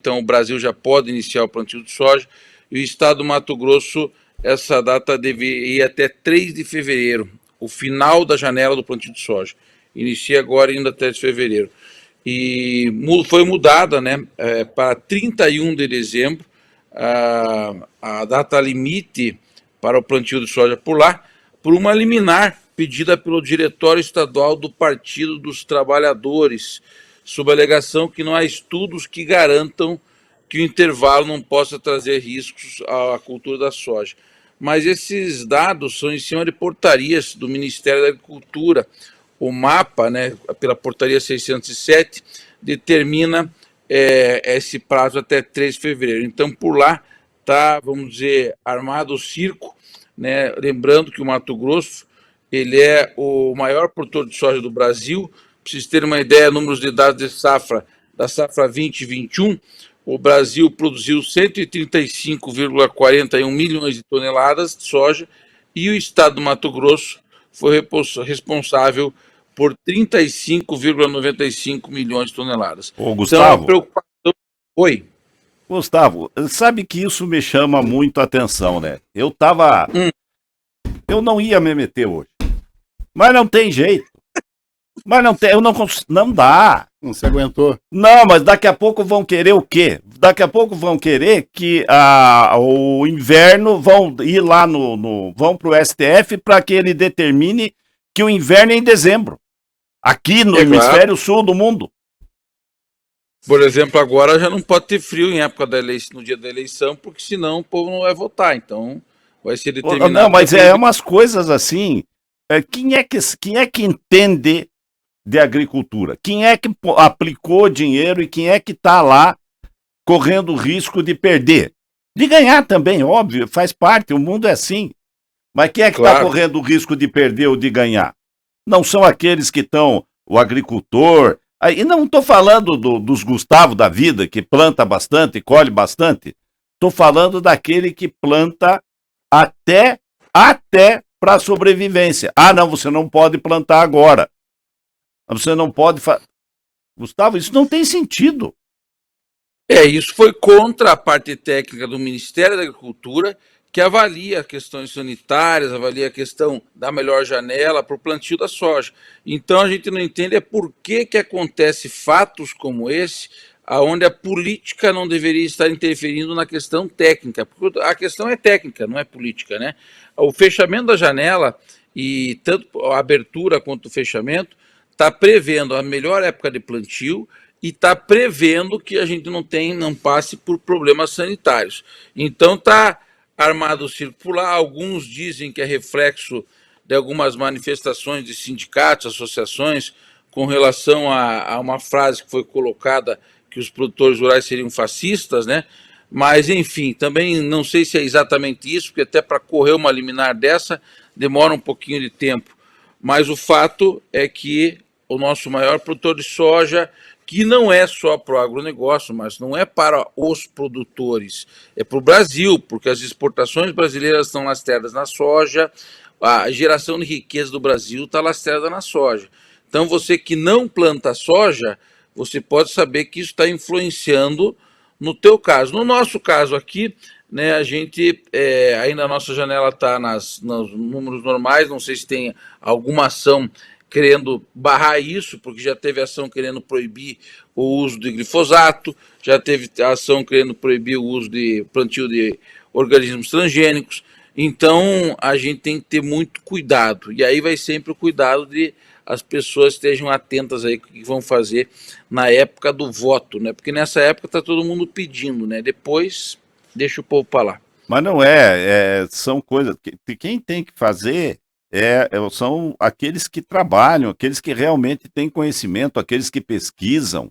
então o Brasil já pode iniciar o plantio de soja, e o estado do Mato Grosso, essa data deveria ir até 3 de fevereiro, o final da janela do plantio de soja. Inicia agora indo até fevereiro. E foi mudada, né, para 31 de dezembro, a data limite para o plantio de soja por lá, por uma liminar pedida pelo Diretório Estadual do Partido dos Trabalhadores, sob a alegação que não há estudos que garantam que o intervalo não possa trazer riscos à cultura da soja. Mas esses dados são em cima de portarias do Ministério da Agricultura. O mapa, né, pela portaria 607, determina esse prazo até 3 de fevereiro. Então, por lá está, vamos dizer, armado o circo, né? Lembrando que o Mato Grosso ele é o maior produtor de soja do Brasil. Para vocês terem uma ideia, números de dados de safra, da safra 2021, o Brasil produziu 135,41 milhões de toneladas de soja e o estado do Mato Grosso foi responsável por 35,95 milhões de toneladas. Ô, Gustavo. Então, a preocupação... Oi. Gustavo, sabe que isso me chama muito a atenção, né? Eu não ia me meter hoje. Mas não tem jeito. Mas não tem, não dá. Não se aguentou. Não, mas daqui a pouco vão querer o quê? Daqui a pouco vão querer que o inverno vão ir lá vão pro STF para que ele determine que o inverno é em dezembro. Aqui no hemisfério sul do mundo. Por exemplo, agora já não pode ter frio em época da eleição, no dia da eleição, porque senão o povo não vai votar. Então, vai ser determinado. Não, mas é umas coisas assim. Quem é que entende de agricultura? Quem é que aplicou dinheiro e quem é que está lá correndo o risco de perder? De ganhar também, óbvio, faz parte, o mundo é assim. Mas quem é que está correndo o risco de perder ou de ganhar? Não são aqueles que estão, o agricultor... E não estou falando dos Gustavo da vida, que planta bastante, colhe bastante. Estou falando daquele que planta até para sobrevivência. Ah, não, você não pode plantar agora. Você não pode... Gustavo, isso não tem sentido. Isso foi contra a parte técnica do Ministério da Agricultura, que avalia questões sanitárias, avalia a questão da melhor janela para o plantio da soja. Então a gente não entende por que acontece fatos como esse, onde a política não deveria estar interferindo na questão técnica, porque a questão é técnica, não é política, né? O fechamento da janela, e tanto a abertura quanto o fechamento, está prevendo a melhor época de plantio e está prevendo que a gente não passe por problemas sanitários. Então está armado o circo por lá. Alguns dizem que é reflexo de algumas manifestações de sindicatos, associações, com relação a uma frase que foi colocada, que os produtores rurais seriam fascistas, né? Mas, enfim, também não sei se é exatamente isso, porque até para correr uma liminar dessa demora um pouquinho de tempo. Mas o fato é que o nosso maior produtor de soja, que não é só para o agronegócio, mas não é para os produtores, é para o Brasil, porque as exportações brasileiras estão lastreadas na soja, a geração de riqueza do Brasil está lastreada na soja. Então, você que não planta soja, você pode saber que isso está influenciando no teu caso. No nosso caso aqui, né, a gente, ainda a nossa janela está nos números normais, não sei se tem alguma ação querendo barrar isso, porque já teve ação querendo proibir o uso de glifosato, já teve ação querendo proibir o uso de plantio de organismos transgênicos. Então, a gente tem que ter muito cuidado, e aí vai sempre o cuidado de as pessoas estejam atentas aí o que vão fazer na época do voto, né? Porque nessa época está todo mundo pedindo, né? Depois, deixa o povo para lá. Mas não são coisas que quem tem que fazer são aqueles que trabalham, aqueles que realmente têm conhecimento, aqueles que pesquisam.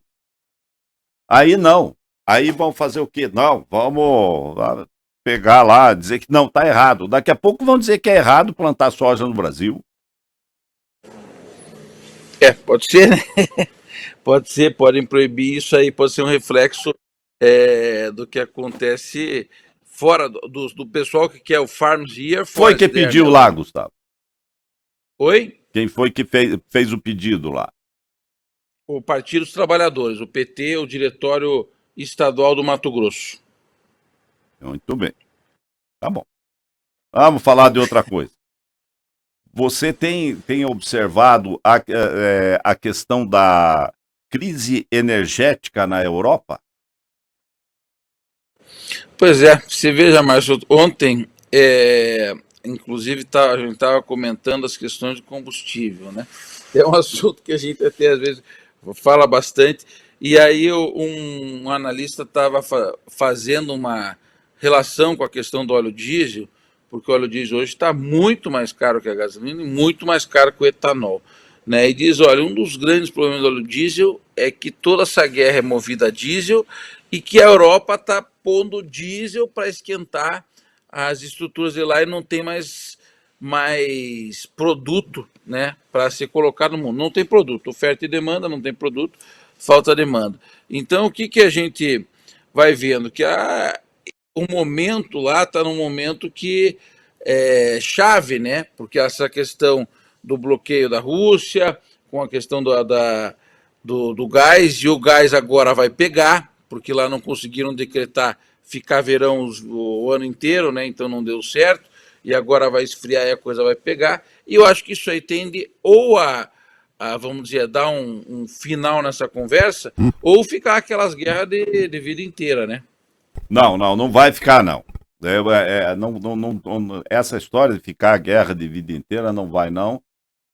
Aí não. Aí vão fazer o quê? Não, vamos pegar lá, dizer que não, está errado. Daqui a pouco vão dizer que é errado plantar soja no Brasil. Pode ser, né? Pode ser, podem proibir isso aí, pode ser um reflexo do que acontece fora do pessoal que quer o Farms Here. Foi que pediu lá, Gustavo? Oi? Quem foi que fez o pedido lá? O Partido dos Trabalhadores, o PT, o Diretório estadual do Mato Grosso. Muito bem. Tá bom. Vamos falar de outra coisa. Você tem observado a questão da crise energética na Europa? Pois é, você veja, Márcio, ontem, inclusive, a gente estava comentando as questões de combustível, né? É um assunto que a gente até às vezes fala bastante, e aí um analista estava fazendo uma relação com a questão do óleo diesel, porque o óleo diesel hoje está muito mais caro que a gasolina e muito mais caro que o etanol. Né? E diz, olha, um dos grandes problemas do óleo diesel é que toda essa guerra é movida a diesel e que a Europa está pondo diesel para esquentar as estruturas de lá e não tem mais produto, né, para ser colocado no mundo. Não tem produto, oferta e demanda, não tem produto, falta demanda. Então, o que a gente vai vendo? Que o momento lá está num momento que é chave, né? Porque essa questão do bloqueio da Rússia, com a questão do gás, e o gás agora vai pegar, porque lá não conseguiram decretar ficar verão o ano inteiro, né? Então não deu certo, e agora vai esfriar e a coisa vai pegar. E eu acho que isso aí tende ou vamos dizer, dar um final nessa conversa, ou ficar aquelas guerras de vida inteira, né? Não vai ficar, não. Essa história de ficar a guerra de vida inteira não vai, não.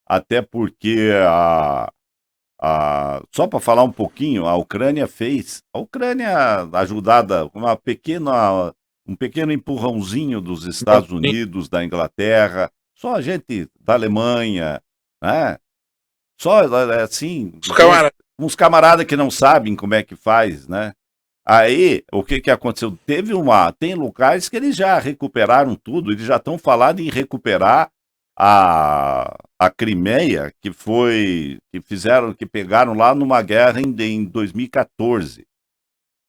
Até porque só para falar um pouquinho, a Ucrânia ajudada com um pequeno empurrãozinho dos Estados Unidos, da Inglaterra, só a gente da Alemanha, né? Só assim, uns camaradas que não sabem como é que faz, né? Aí, o que aconteceu? Tem locais que eles já recuperaram tudo, eles já estão falando em recuperar a Crimeia, que pegaram lá numa guerra em 2014.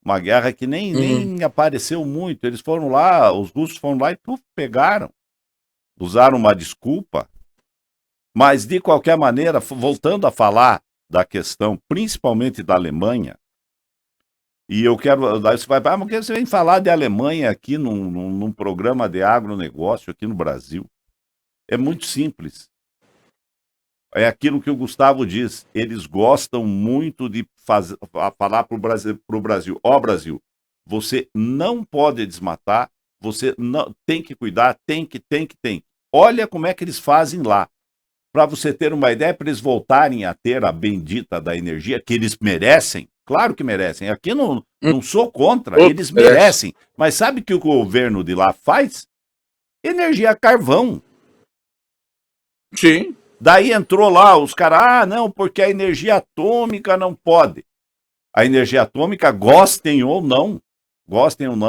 Uma guerra que nem apareceu muito. Eles foram lá, os russos foram lá e pegaram. Usaram uma desculpa. Mas, de qualquer maneira, voltando a falar da questão, principalmente da Alemanha, e eu quero. Daí você vai, mas por que você vem falar de Alemanha aqui num programa de agronegócio aqui no Brasil? É muito simples. É aquilo que o Gustavo diz. Eles gostam muito de falar para o Brasil. Ó, Brasil, você não pode desmatar, você não tem que cuidar, tem que. Olha como é que eles fazem lá. Para você ter uma ideia, para eles voltarem a ter a bendita da energia que eles merecem. Claro que merecem. Aqui não sou contra, eles merecem. Mas sabe o que o governo de lá faz? Energia a carvão. Sim. Daí entrou lá os caras, não, porque a energia atômica não pode. A energia atômica, gostem ou não,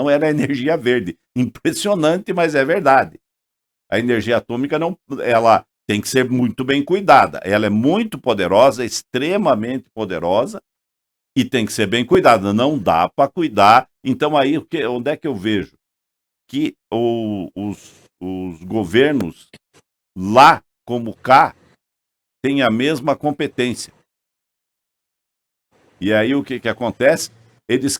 era energia verde. Impressionante, mas é verdade. A energia atômica ela tem que ser muito bem cuidada. Ela é muito poderosa, extremamente poderosa, e tem que ser bem cuidada. Não dá para cuidar. Então aí, onde é que eu vejo? Que os governos lá como cá têm a mesma competência. E aí o que acontece? Eles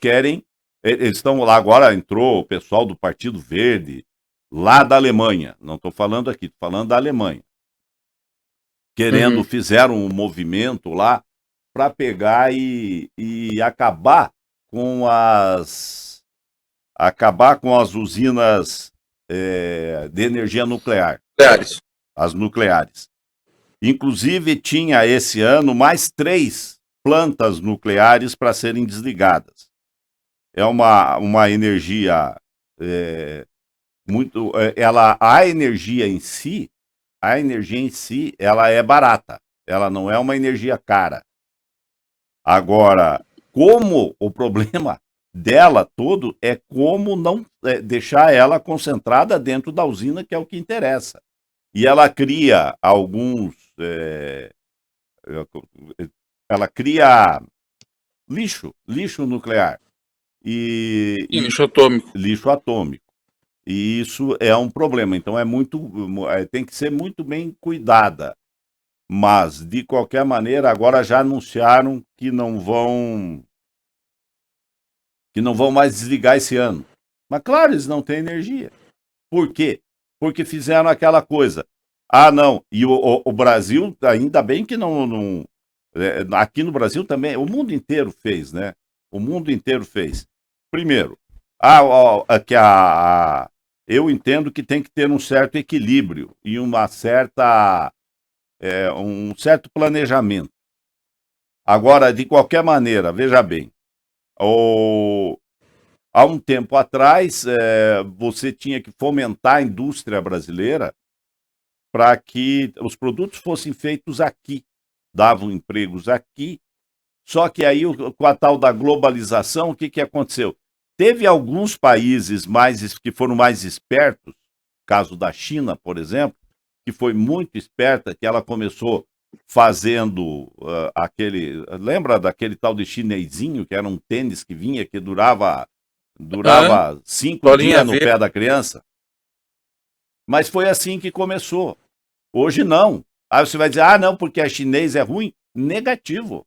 estão lá agora, entrou o pessoal do Partido Verde, lá da Alemanha, não estou falando aqui, estou falando da Alemanha, fizeram um movimento lá para pegar e acabar com as usinas de energia nuclear, as nucleares. Inclusive tinha esse ano mais 3 plantas nucleares para serem desligadas. É uma energia muito, a energia em si, ela é barata. Ela não é uma energia cara. Agora, como o problema dela todo é como não deixar ela concentrada dentro da usina, que é o que interessa. E ela cria ela cria lixo nuclear lixo atômico. E isso é um problema. Então tem que ser muito bem cuidada. Mas, de qualquer maneira, agora já anunciaram que não vão que não vão mais desligar esse ano. Mas claro, eles não têm energia. Por quê? Porque fizeram aquela coisa. Ah, não. E o Brasil, ainda bem que não, aqui no Brasil também, o mundo inteiro fez, né? O mundo inteiro fez. Primeiro, eu entendo que tem que ter um certo equilíbrio e um certo planejamento. Agora, de qualquer maneira, veja bem, há um tempo atrás, você tinha que fomentar a indústria brasileira para que os produtos fossem feitos aqui, davam empregos aqui. Só que aí, com a tal da globalização, o que aconteceu? Teve alguns países que foram mais espertos, caso da China, por exemplo, que foi muito esperta, que ela começou fazendo lembra daquele tal de chinesinho, que era um tênis que vinha, que durava 5 dias no pé da criança? Mas foi assim que começou. Hoje não. Aí você vai dizer, não, porque a chinês é ruim. Negativo.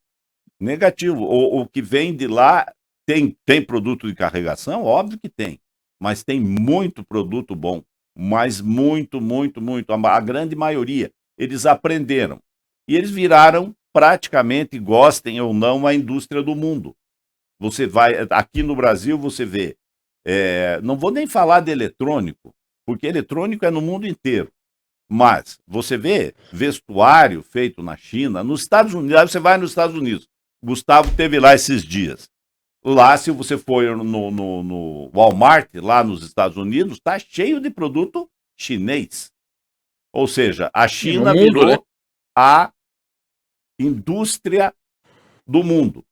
Negativo. O que vem de lá tem produto de carregação? Óbvio que tem. Mas tem muito produto bom. Mas muito, muito, muito. A grande maioria. Eles aprenderam. E eles viraram praticamente, gostem ou não, a indústria do mundo. Você vai, aqui no Brasil, você vê. Não vou nem falar de eletrônico, porque eletrônico é no mundo inteiro. Mas você vê vestuário feito na China, nos Estados Unidos, aí você vai nos Estados Unidos. Gustavo teve lá esses dias. Lá, se você for no Walmart, lá nos Estados Unidos, está cheio de produto chinês. Ou seja, a China virou a indústria do mundo.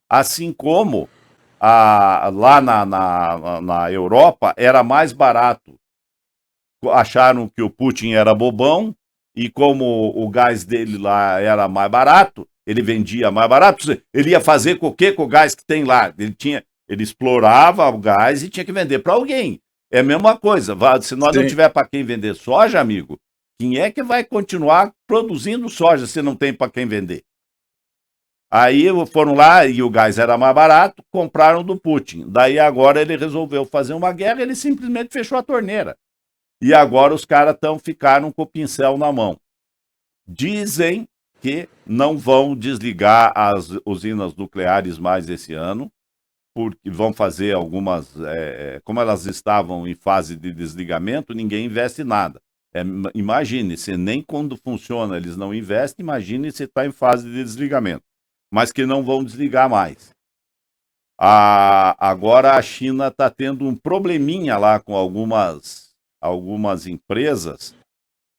Assim como lá na Europa era mais barato. Acharam que o Putin era bobão, e como o gás dele lá era mais barato, ele vendia mais barato, ele ia fazer com o gás que tem lá. Ele explorava o gás e tinha que vender para alguém. É a mesma coisa. Se nós não tiver para quem vender soja, amigo, quem é que vai continuar produzindo soja se não tem para quem vender? Aí foram lá e o gás era mais barato, compraram do Putin. Daí agora ele resolveu fazer uma guerra, ele simplesmente fechou a torneira. E agora os caras ficaram com o pincel na mão. Dizem que não vão desligar as usinas nucleares mais esse ano, porque vão fazer algumas. Como elas estavam em fase de desligamento, ninguém investe nada. Imagine, se nem quando funciona eles não investem, imagine se está em fase de desligamento. Mas que não vão desligar mais. Agora a China está tendo um probleminha lá com algumas empresas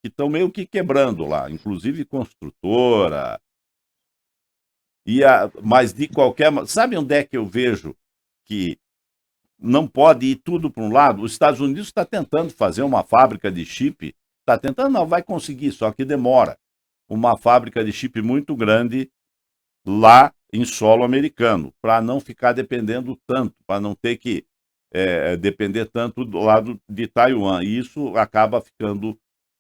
que estão meio que quebrando lá, inclusive construtora. Mas de qualquer... Sabe onde é que eu vejo que não pode ir tudo para um lado? Os Estados Unidos está tentando fazer uma fábrica de chip. Está tentando, não, vai conseguir, só que demora. Uma fábrica de chip muito grande lá em solo americano, para não ficar dependendo tanto, para não ter que depender tanto do lado de Taiwan. E isso acaba ficando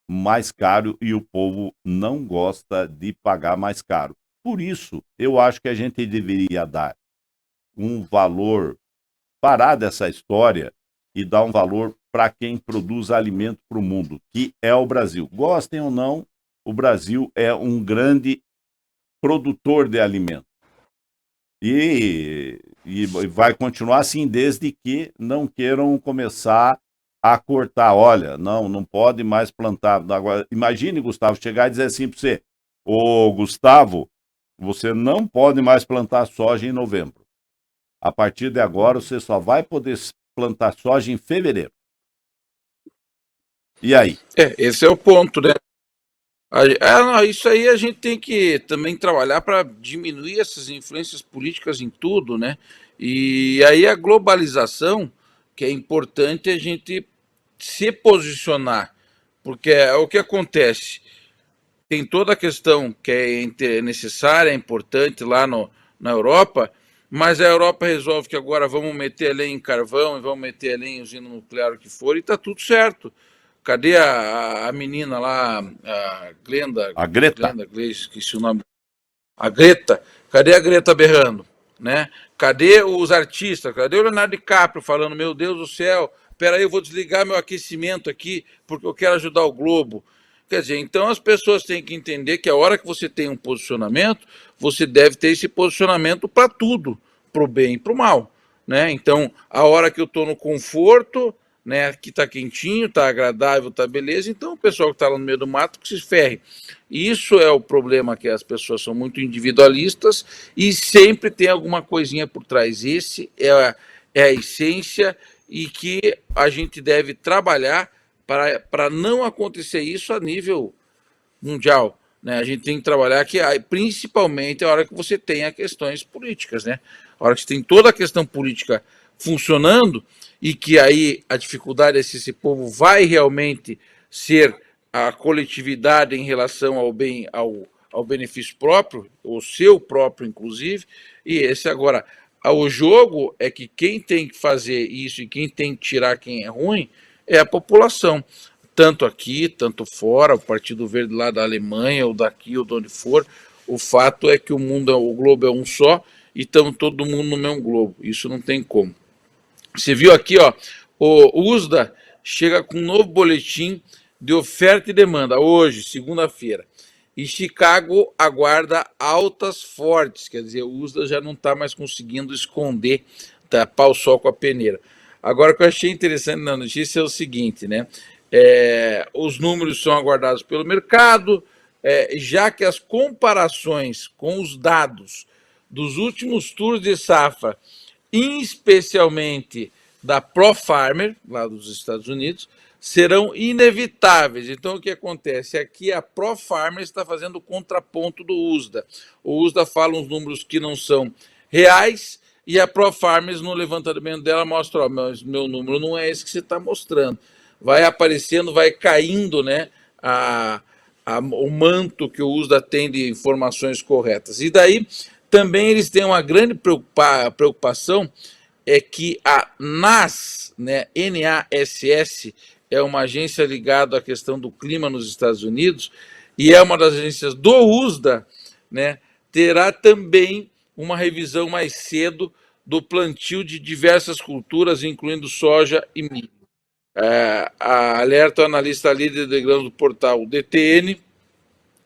mais caro e o povo não gosta de pagar mais caro. Por isso, eu acho que a gente deveria dar um valor, parar dessa história e dar um valor para quem produz alimento para o mundo, que é o Brasil. Gostem ou não, o Brasil é um grande produtor de alimento. E vai continuar assim, desde que não queiram começar a cortar. Olha, não pode mais plantar. Agora, imagine, Gustavo, chegar e dizer assim para você: ô Gustavo, você não pode mais plantar soja em novembro. A partir de agora, você só vai poder plantar soja em fevereiro. E aí? Esse é o ponto, né? Isso aí a gente tem que também trabalhar para diminuir essas influências políticas em tudo, né? E aí a globalização, que é importante a gente se posicionar, porque é o que acontece. Tem toda a questão que é necessária, é importante lá na Europa, mas a Europa resolve que agora vamos meter a lenha em carvão e vamos meter a lenha em usina nuclear, o que for, e está tudo certo. Cadê a menina lá, a Glenda? A Greta. Glenda, esqueci o nome. A Greta. Cadê a Greta berrando? Né? Cadê os artistas? Cadê o Leonardo DiCaprio falando, meu Deus do céu, peraí, eu vou desligar meu aquecimento aqui porque eu quero ajudar o Globo. Quer dizer, então as pessoas têm que entender que a hora que você tem um posicionamento, você deve ter esse posicionamento para tudo, para o bem e para o mal. Né? Então, a hora que eu estou no conforto, né, que está quentinho, está agradável, está beleza, então o pessoal que está lá no meio do mato que se ferre. Isso é o problema, que as pessoas são muito individualistas e sempre tem alguma coisinha por trás. Esse é a essência e que a gente deve trabalhar para não acontecer isso a nível mundial. Né? A gente tem que trabalhar que, principalmente, a hora que você tem as questões políticas. Né? A hora que você tem toda a questão política funcionando e que aí a dificuldade é se esse povo vai realmente ser a coletividade em relação ao bem, ao benefício próprio, o seu próprio, inclusive, e esse agora. O jogo é que quem tem que fazer isso e quem tem que tirar quem é ruim é a população. Tanto aqui, tanto fora, o Partido Verde lá da Alemanha, ou daqui, ou de onde for. O fato é que o mundo, o globo é um só, e estamos todo mundo no mesmo globo. Isso não tem como. Você viu aqui, ó, o USDA chega com um novo boletim de oferta e demanda hoje, segunda-feira. E Chicago aguarda altas fortes, quer dizer, o USDA já não está mais conseguindo esconder, tapar o sol com a peneira. Agora, o que eu achei interessante na notícia é o seguinte, né? Os números são aguardados pelo mercado, já que as comparações com os dados dos últimos tours de safra, especialmente da ProFarmer, lá dos Estados Unidos, serão inevitáveis. Então, o que acontece? Aqui a ProFarmer está fazendo o contraponto do USDA. O USDA fala uns números que não são reais e a ProFarmers, no levantamento dela, mostra, ó, meu número não é esse que você está mostrando. Vai aparecendo, vai caindo, né, o manto que o USDA tem de informações corretas. E daí também eles têm uma grande preocupação, é que a NASS, né, NASS, é uma agência ligada à questão do clima nos Estados Unidos e é uma das agências do USDA, né, terá também uma revisão mais cedo do plantio de diversas culturas, incluindo soja e milho. Alerta o analista líder de grãos do portal DTN,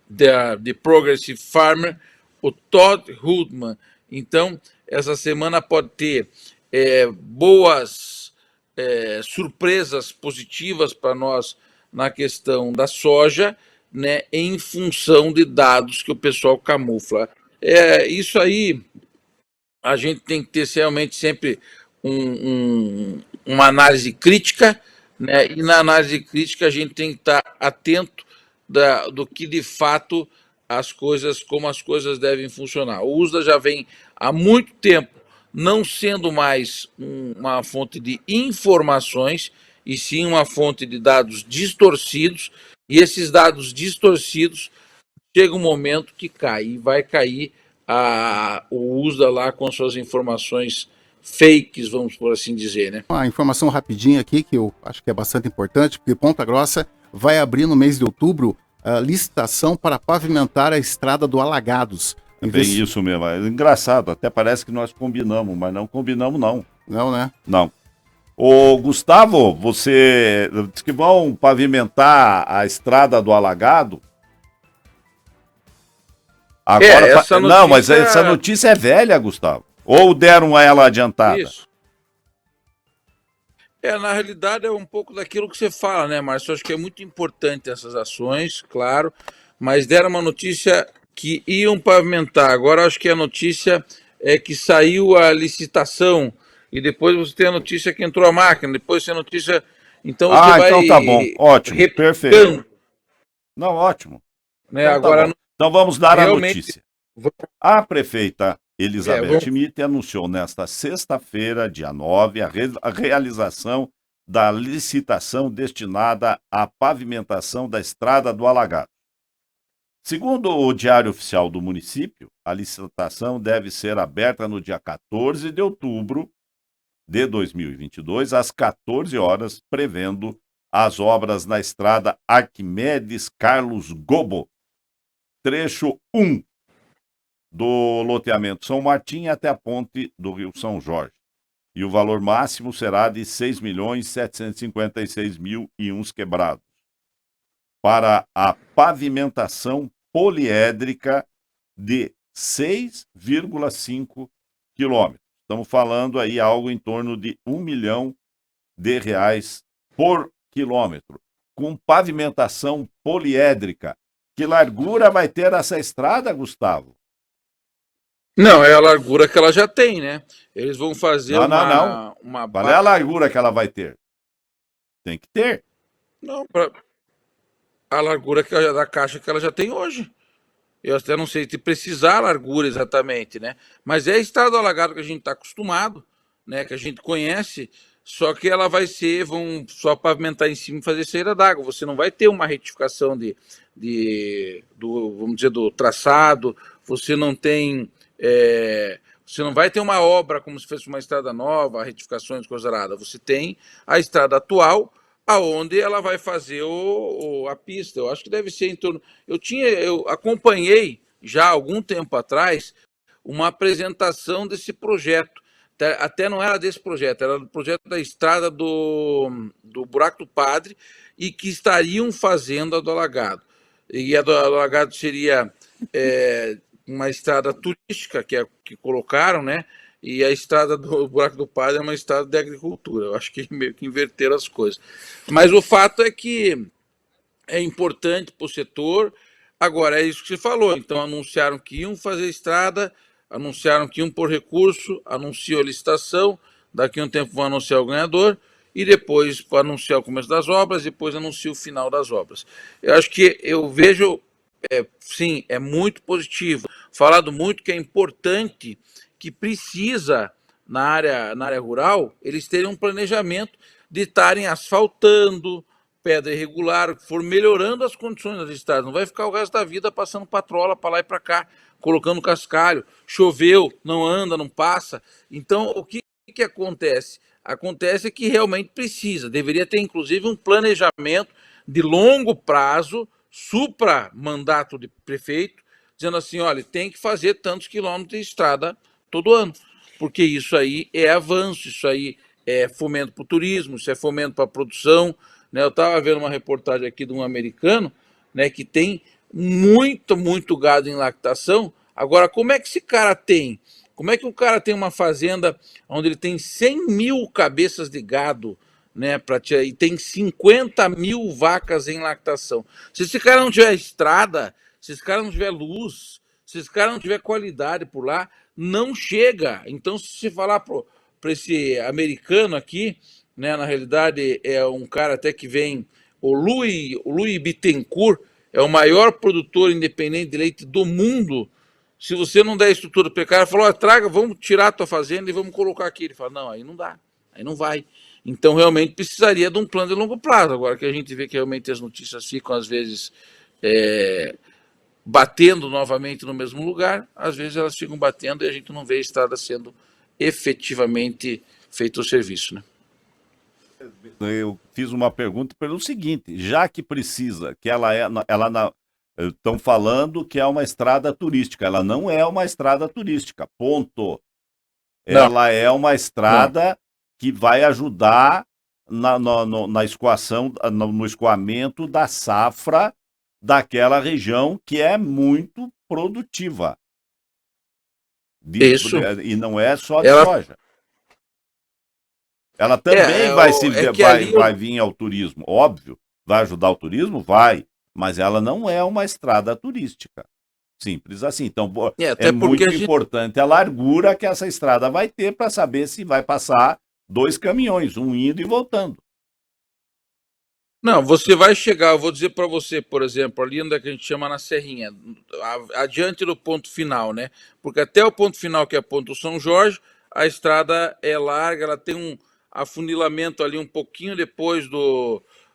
de Progressive Farmer, o Todd Hoodman. Então, essa semana pode ter boas surpresas positivas para nós na questão da soja, né, em função de dados que o pessoal camufla. Isso aí a gente tem que ter realmente sempre uma análise crítica, né, e na análise crítica a gente tem que estar atento do que de fato como as coisas devem funcionar. O USDA já vem há muito tempo não sendo mais uma fonte de informações, e sim uma fonte de dados distorcidos, e esses dados distorcidos chega um momento que cai, e vai cair o USDA lá com suas informações fakes, vamos por assim dizer, né? Uma informação rapidinha aqui, que eu acho que é bastante importante, porque Ponta Grossa vai abrir no mês de outubro a licitação para pavimentar a estrada do Alagados. É bem isso mesmo. É engraçado, até parece que nós combinamos, mas não combinamos, não. Não, né? Não. Ô, Gustavo, você diz que vão pavimentar a estrada do Alagado? Agora, essa notícia... Não, mas essa notícia é velha, Gustavo. Ou deram ela adiantada? Isso. Na realidade é um pouco daquilo que você fala, né, Márcio? Eu acho que é muito importante essas ações, claro, mas deram uma notícia que iam pavimentar. Agora acho que a notícia é que saiu a licitação e depois você tem a notícia que entrou a máquina, depois tem a notícia... Então você vai... então tá bom, ótimo, perfeito. Não, ótimo. Né? Então, agora, tá então vamos dar realmente... a notícia. A prefeita Elizabeth Schmidt anunciou nesta sexta-feira, dia 9, a realização da licitação destinada à pavimentação da estrada do Alagado. Segundo o Diário Oficial do município, a licitação deve ser aberta no dia 14 de outubro de 2022, às 14 horas, prevendo as obras na estrada Arquimedes Carlos Gobo, trecho 1, do loteamento São Martim até a ponte do Rio São Jorge. E o valor máximo será de 6.756.000 e uns quebrados. Para a pavimentação poliédrica de 6,5 quilômetros. Estamos falando aí algo em torno de R$ 1 milhão por quilômetro. Com pavimentação poliédrica. Que largura vai ter essa estrada, Gustavo? Não, é a largura que ela já tem, né? Eles vão fazer não. Qual é a largura que ela vai ter? Tem que ter. Não, a largura da caixa que ela já tem hoje. Eu até não sei se precisar a largura exatamente, né? Mas é a estrada do alagado que a gente está acostumado, né? Que a gente conhece, só que ela vai ser, vão só pavimentar em cima e fazer saída d'água. Você não vai ter uma retificação vamos dizer, do traçado, você não tem. Você não vai ter uma obra como se fosse uma estrada nova, retificações, coisa nada. Você tem a estrada atual, aonde ela vai fazer a pista. Eu acho que deve ser em torno. Eu acompanhei já há algum tempo atrás uma apresentação desse projeto. Até não era desse projeto, era do projeto da estrada do Buraco do Padre, e que estariam fazendo a do Alagado. E a do Alagado seria uma estrada turística que colocaram, né? E a estrada do Buraco do Padre é uma estrada de agricultura. Eu acho que meio que inverteram as coisas. Mas o fato é que é importante para o setor. Agora, é isso que você falou. Então, anunciaram que iam fazer estrada, anunciaram que iam pôr recurso, anunciou a licitação, daqui a um tempo vão anunciar o ganhador, e depois anunciar o começo das obras, depois anuncia o final das obras. Eu acho que eu vejo, sim, é muito positivo. Falado muito que é importante, que precisa, na área rural, eles terem um planejamento de estarem asfaltando, pedra irregular, for melhorando as condições das estradas. Não vai ficar o resto da vida passando patrola para lá e para cá, colocando cascalho. Choveu, não anda, não passa. Então, o que acontece? Acontece que realmente precisa. Deveria ter, inclusive, um planejamento de longo prazo, supra-mandato de prefeito, dizendo assim, olha, tem que fazer tantos quilômetros de estrada todo ano, porque isso aí é avanço, isso aí é fomento para o turismo, isso é fomento para a produção, né? Eu estava vendo uma reportagem aqui de um americano, né, que tem muito gado em lactação. Agora, como é que esse cara tem? Como é que o cara tem uma fazenda onde ele tem 100 mil cabeças de gado, né, e tem 50 mil vacas em lactação? Se esse cara não tiver estrada, se esse cara não tiver luz, se esse cara não tiver qualidade por lá, não chega. Então, se você falar para esse americano aqui, né, na realidade é um cara até que vem, o Louis Bittencourt, é o maior produtor independente de leite do mundo. Se você não der estrutura para o cara, falou, oh, traga, vamos tirar a tua fazenda e vamos colocar aqui. Ele fala, não, aí não dá, aí não vai. Então, realmente, precisaria de um plano de longo prazo. Agora que a gente vê que realmente as notícias ficam, às vezes, batendo novamente no mesmo lugar, às vezes elas ficam batendo e a gente não vê a estrada sendo efetivamente feito o serviço, né? Eu fiz uma pergunta pelo seguinte, já que precisa, que estão falando que é uma estrada turística, ela não é uma estrada turística, ponto. Não. Ela é uma estrada que vai ajudar na escoação, no escoamento da safra daquela região que é muito produtiva. Isso. E não é só de soja. Ela também vai vir ao turismo, óbvio. Vai ajudar o turismo? Vai. Mas ela não é uma estrada turística. Simples assim. Então, é muito importante a largura que essa estrada vai ter para saber se vai passar 2 caminhões, um indo e voltando. Não, você vai chegar, eu vou dizer para você, por exemplo, ali onde é que a gente chama na Serrinha, adiante do ponto final, né? Porque até o ponto final, que é o ponto São Jorge, a estrada é larga, ela tem um afunilamento ali um pouquinho depois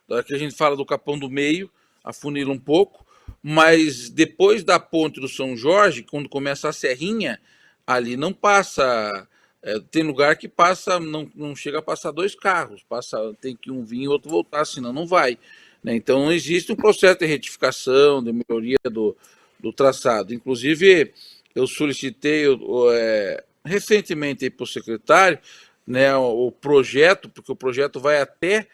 da que a gente fala do Capão do Meio, afunila um pouco, mas depois da ponte do São Jorge, quando começa a Serrinha, ali não passa... tem lugar que passa, não chega a passar 2 carros, tem que um vir e outro voltar, senão não vai, né? Então existe um processo de retificação, de melhoria do traçado. Inclusive, eu solicitei recentemente para o secretário, né, o projeto, porque o projeto vai até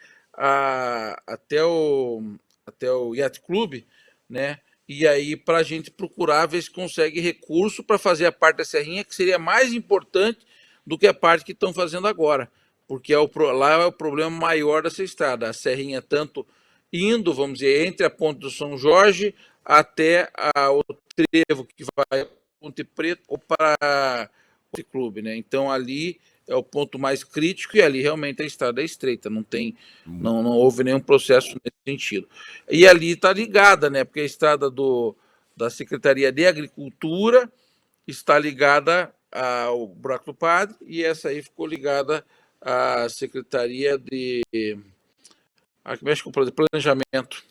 o Yacht Club, né? E aí para a gente procurar ver se consegue recurso para fazer a parte da serrinha, que seria mais importante do que a parte que estão fazendo agora, porque lá é o problema maior dessa estrada, a serrinha tanto indo, vamos dizer, entre a Ponte do São Jorge até o trevo que vai para Ponte Preta ou para o clube, né? Então ali é o ponto mais crítico e ali realmente a estrada é estreita, não houve nenhum processo nesse sentido. E ali está ligada, né? Porque a estrada da Secretaria de Agricultura está ligada ao Buraco do Padre e essa aí ficou ligada à Secretaria que mexe com o Planejamento.